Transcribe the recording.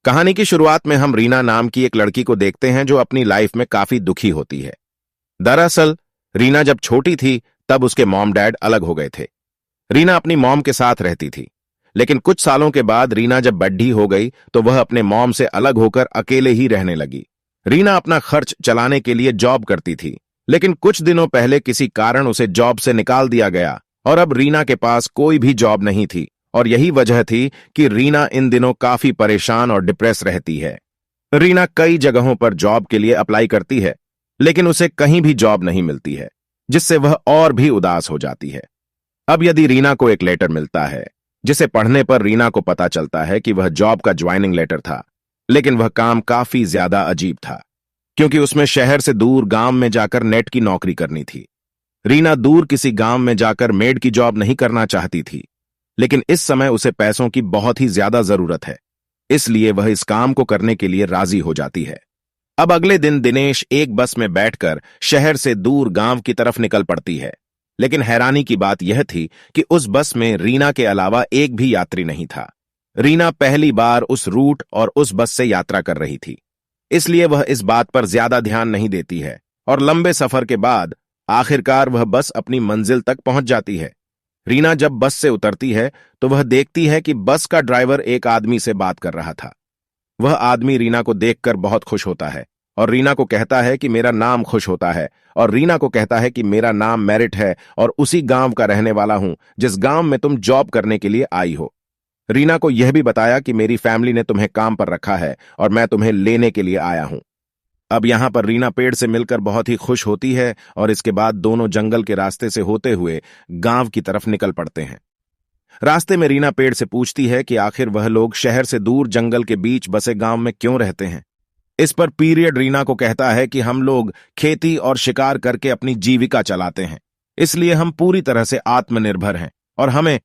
कहानी की शुरुआत में हम रीना नाम की एक लड़की को देखते हैं जो अपनी लाइफ में काफी दुखी होती है। दरअसल रीना जब छोटी थी तब उसके मॉम डैड अलग हो गए थे। रीना अपनी मॉम के साथ रहती थी, लेकिन कुछ सालों के बाद रीना जब बड्ढी हो गई तो वह अपने मॉम से अलग होकर अकेले ही रहने लगी। रीना अपना खर्च चलाने के लिए जॉब करती थी, लेकिन कुछ दिनों पहले किसी कारण उसे जॉब से निकाल दिया गया और अब रीना के पास कोई भी जॉब नहीं थी। और यही वजह थी कि रीना इन दिनों काफी परेशान और डिप्रेस रहती है। रीना कई जगहों पर जॉब के लिए अप्लाई करती है, लेकिन उसे कहीं भी जॉब नहीं मिलती है, जिससे वह और भी उदास हो जाती है। अब यदि रीना को एक लेटर मिलता है, जिसे पढ़ने पर रीना को पता चलता है कि वह जॉब का ज्वाइनिंग लेटर था, लेकिन वह काम काफी ज्यादा अजीब था, क्योंकि उसमें शहर से दूर गांव में जाकर नेट की नौकरी करनी थी। रीना दूर किसी गांव में जाकर मेड की जॉब नहीं करना चाहती थी, लेकिन इस समय उसे पैसों की बहुत ही ज्यादा जरूरत है, इसलिए वह इस काम को करने के लिए राजी हो जाती है। अब अगले दिन दिनेश एक बस में बैठकर शहर से दूर गांव की तरफ निकल पड़ती है, लेकिन हैरानी की बात यह थी कि उस बस में रीना के अलावा एक भी यात्री नहीं था। रीना पहली बार उस रूट और उस बस से यात्रा कर रही थी, इसलिए वह इस बात पर ज्यादा ध्यान नहीं देती है और लंबे सफर के बाद आखिरकार वह बस अपनी मंजिल तक पहुंच जाती है। रीना जब बस से उतरती है तो वह देखती है कि बस का ड्राइवर एक आदमी से बात कर रहा था। वह आदमी रीना को देखकर बहुत खुश होता है और रीना को कहता है कि मेरा नाम खुश होता है, और रीना को कहता है कि मेरा नाम मेरिट है और उसी गांव का रहने वाला हूं जिस गांव में तुम जॉब करने के लिए आई हो। रीना को यह भी बताया कि मेरी फैमिली ने तुम्हें काम पर रखा है और मैं तुम्हें लेने के लिए आया हूं। अब यहां पर रीना पेड़ से मिलकर बहुत ही खुश होती है और इसके बाद दोनों जंगल के रास्ते से होते हुए गांव की तरफ निकल पड़ते हैं। रास्ते में रीना पेड़ से पूछती है कि आखिर वह लोग शहर से दूर जंगल के बीच बसे गांव में क्यों रहते हैं। इस पर पीरियड रीना को कहता है कि हम लोग खेती और शिकार करके अपनी जीविका चलाते हैं, इसलिए हम पूरी तरह से आत्मनिर्भर हैं और हमें